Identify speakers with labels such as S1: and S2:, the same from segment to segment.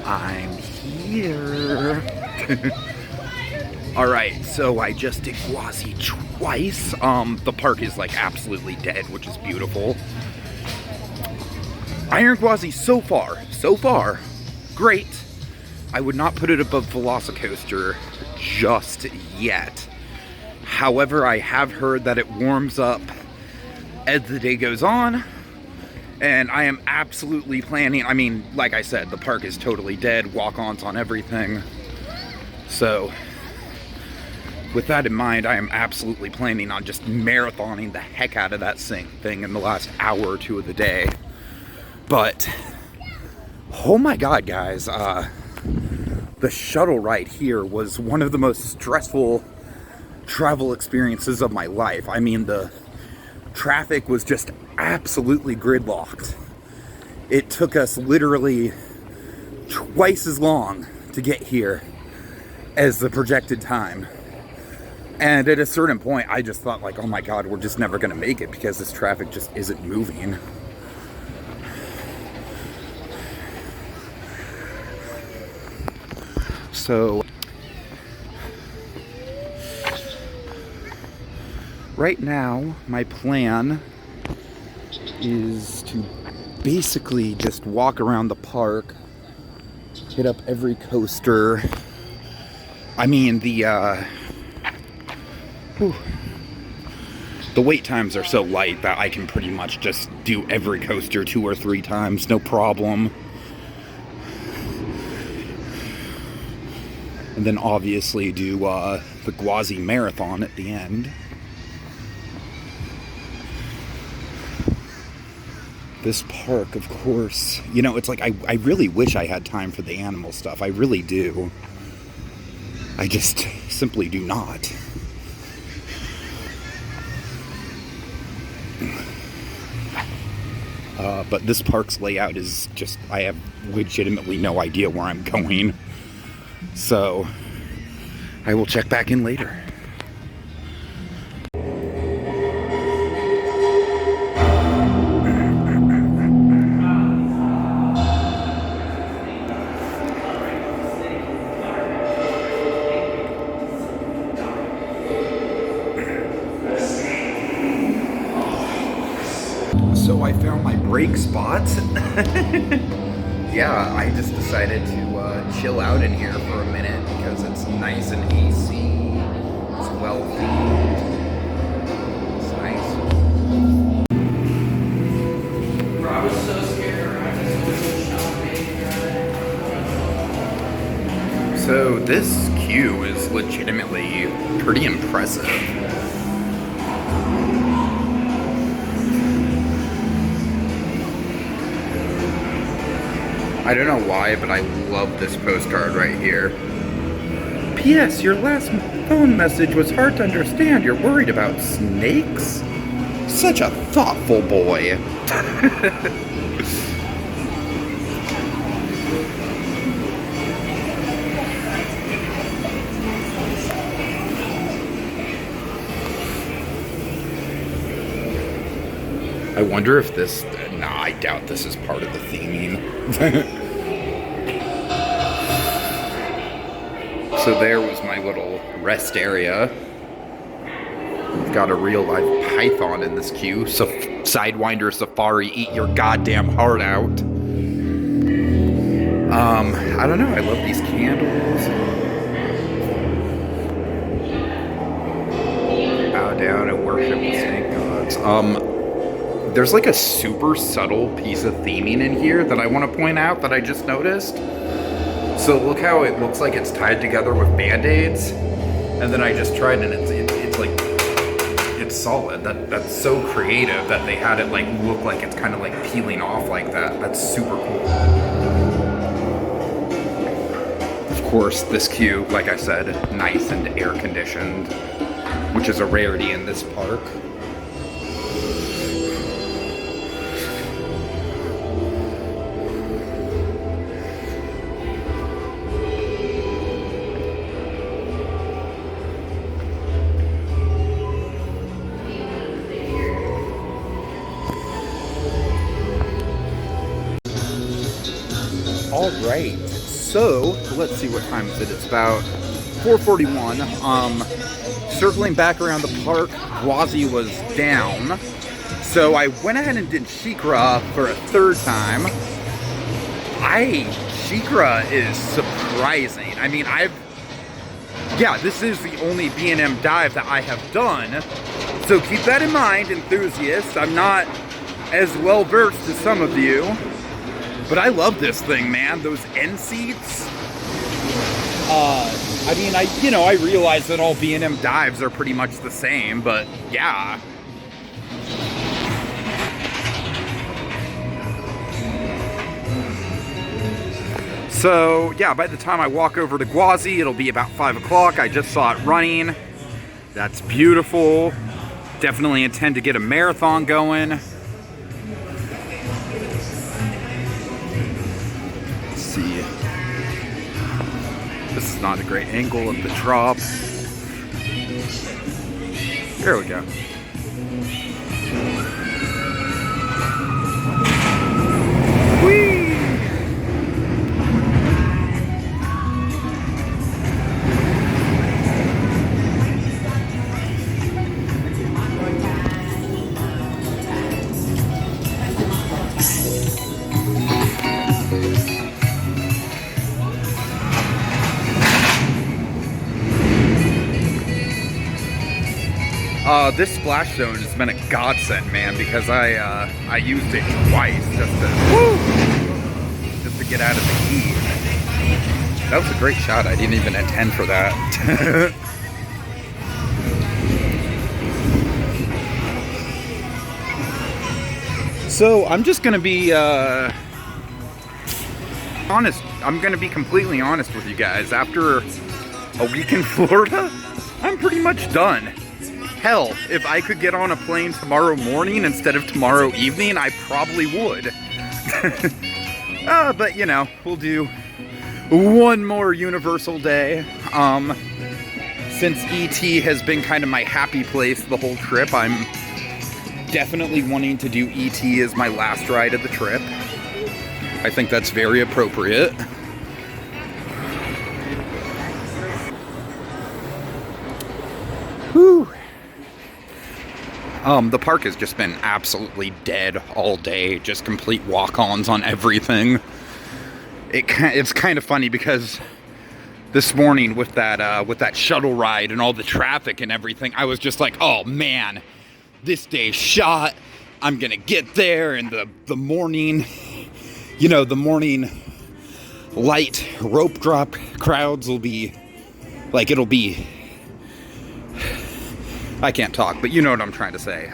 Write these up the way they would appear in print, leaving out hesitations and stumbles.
S1: I'm here. Alright, so I just did Gwazi twice. The park is like absolutely dead, which is beautiful. Iron Gwazi so far, great. I would not put it above Velocicoaster just yet. However, I have heard that it warms up as the day goes on, and I am absolutely planning, I mean, like I said, the park is totally dead, walk-ons on everything. So, with that in mind, I am absolutely planning on just marathoning the heck out of that thing in the last hour or two of the day. But, oh my god, guys, the shuttle ride here was one of the most stressful travel experiences of my life. I mean, the traffic was just absolutely gridlocked. It took us literally twice as long to get here as the projected time. And at a certain point, I just thought like, oh my god, we're just never gonna make it because this traffic just isn't moving. So, right now, my plan is to basically just walk around the park, hit up every coaster. I mean, the wait times are so light that I can pretty much just do every coaster 2 or 3 times, no problem. And then obviously do the Gwazi Marathon at the end. This park, of course, you know, it's like I really wish I had time for the animal stuff. I really do. I just simply do not. But this park's layout is just, I have legitimately no idea where I'm going. So, I will check back in later. So I found my break spot. Yeah, I just decided to chill out in here for a minute because it's nice and AC. It's well themed. It's nice.
S2: Bro, I was so scared.
S1: So this queue is legitimately pretty impressive. I don't know why, but I love this postcard right here. P.S. Your last phone message was hard to understand. You're worried about snakes? Such a thoughtful boy. I wonder if this... Nah, I doubt this is part of the theming. So there was my little rest area. We've got a real live python in this queue. So Sidewinder Safari, eat your goddamn heart out. I don't know, I love these candles. Bow down and worship the snake gods. There's like a super subtle piece of theming in here that I want to point out that I just noticed. So look how it looks like it's tied together with Band-Aids. And then I just tried and it's like, it's solid. That's so creative that they had it like look like it's kind of like peeling off like that. That's super cool. Of course, this queue, like I said, nice and air conditioned, which is a rarity in this park. All right, so let's see, what time is it? It's about 4:41. Circling back around the park, Gwazi was down, so I went ahead and did Shikra for a third time. Shikra is surprising. I mean, this is the only B&M dive that I have done, so keep that in mind, enthusiasts. I'm not as well versed as some of you, but I love this thing, man. Those end seats. I mean, I realize that all B&M dives are pretty much the same, but yeah. So, yeah, by the time I walk over to Gwazi, it'll be about 5 o'clock. I just saw it running. That's beautiful. Definitely intend to get a marathon going. Let's see. This is not a great angle of the drop. There we go. Whee! This splash zone has been a godsend, man, because I used it twice just to get out of the heat. That was a great shot. I didn't even intend for that. So I'm just gonna be honest. I'm gonna be completely honest with you guys. After a week in Florida, I'm pretty much done. Hell, if I could get on a plane tomorrow morning instead of tomorrow evening, I probably would. But you know, we'll do one more Universal day. Since ET has been kind of my happy place the whole trip, I'm definitely wanting to do ET as my last ride of the trip. I think that's very appropriate. Whew. The park has just been absolutely dead all day, just complete walk-ons on everything. It's kind of funny because this morning with that shuttle ride and all the traffic and everything, I was just like, oh man, this day's shot. I'm gonna get there, and the morning, the morning light rope drop crowds will be like, it'll be, I can't talk, but you know what I'm trying to say.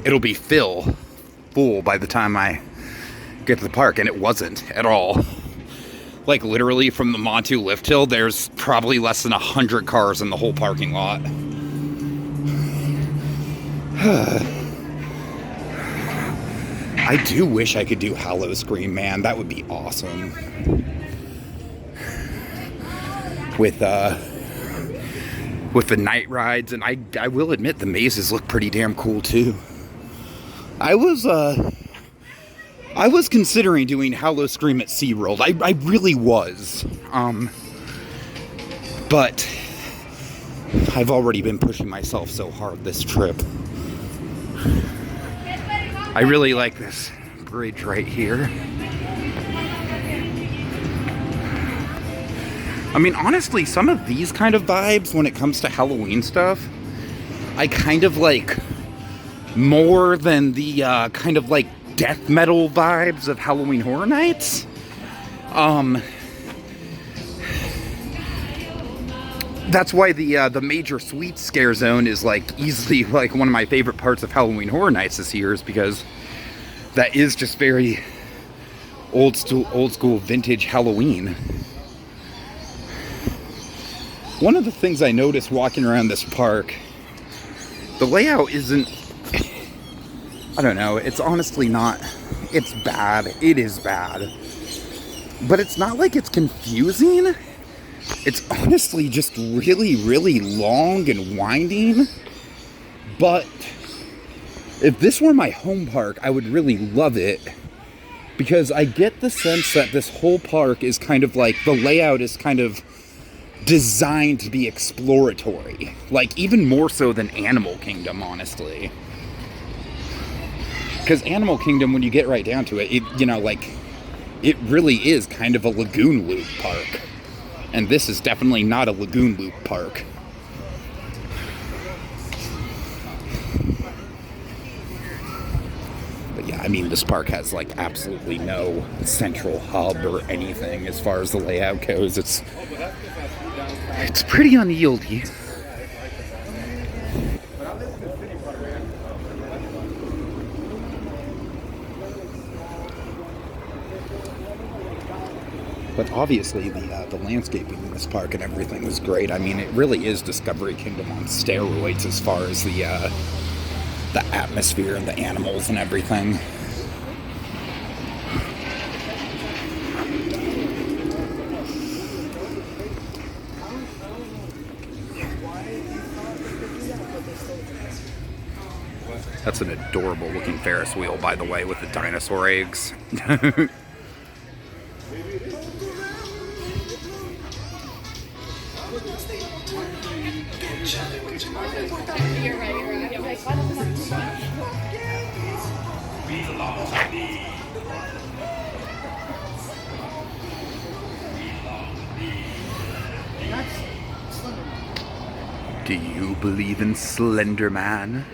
S1: It'll be full by the time I get to the park, and it wasn't at all. Like, literally from the Montu lift hill, there's probably less than 100 cars in the whole parking lot. I do wish I could do Hollow Scream, man. That would be awesome. With the night rides, and I will admit the mazes look pretty damn cool too. I was considering doing Hollow Scream at SeaWorld. I really was. But I've already been pushing myself so hard this trip. I really like this bridge right here. I mean, honestly, some of these kind of vibes when it comes to Halloween stuff, I kind of like more than the kind of like death metal vibes of Halloween Horror Nights. That's why the major sweet scare zone is like easily like one of my favorite parts of Halloween Horror Nights this year, is because that is just very old school vintage Halloween. One of the things I noticed walking around this park, the layout isn't, I don't know, it's honestly not, it's bad. It is bad. But it's not like it's confusing. It's honestly just really, really long and winding. But if this were my home park, I would really love it Because I get the sense that this whole park is kind of like, the layout is kind of designed to be exploratory. Like, even more so than Animal Kingdom, honestly. Because Animal Kingdom, when you get right down to it, it really is kind of a lagoon loop park. And this is definitely not a lagoon loop park. But yeah, I mean, this park has like absolutely no central hub or anything as far as the layout goes. It's pretty unyieldy. But obviously the landscaping in this park and everything was great. I mean, it really is Discovery Kingdom on steroids as far as the atmosphere and the animals and everything. That's an adorable looking Ferris wheel, by the way, with the dinosaur eggs. Do you believe in Slender Man?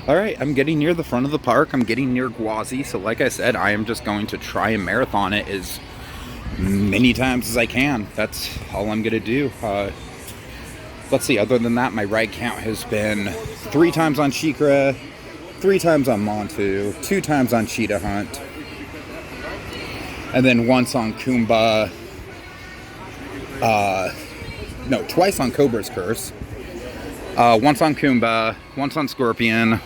S1: Alright, I'm getting near the front of the park. I'm getting near Gwazi, so like I said, I am just going to try and marathon it as many times as I can. That's all I'm going to do. Let's see, other than that, my ride count has been 3 times on Shikra, 3 times on Montu, 2 times on Cheetah Hunt, and then once on Kumba, no, twice on Cobra's Curse, once on Kumba, once on Scorpion.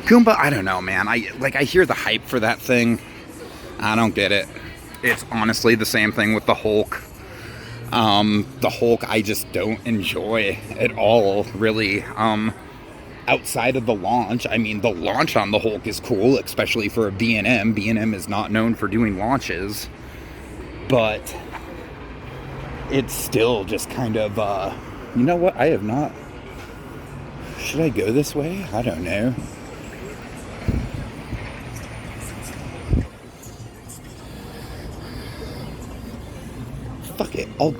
S1: Kumba, I don't know, man. I hear the hype for that thing. I don't get it. It's honestly the same thing with the Hulk. The Hulk I just don't enjoy at all, really. Outside of the launch, I mean, the launch on the Hulk is cool, especially for a B&M. B&M is not known for doing launches, but it's still just kind of, you know what? I have not. Should I go this way? I don't know. Fuck it. I'll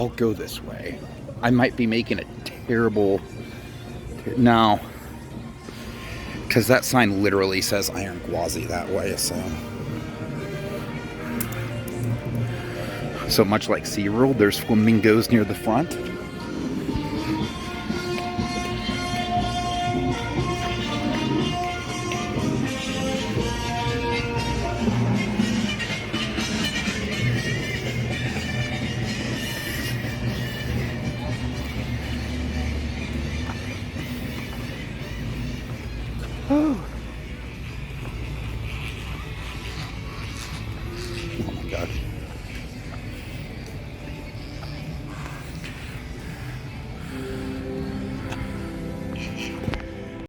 S1: go this way. I might be making a terrible. No. Because that sign literally says Iron Gwazi that way, so. So much like SeaWorld, there's flamingos near the front. Oh.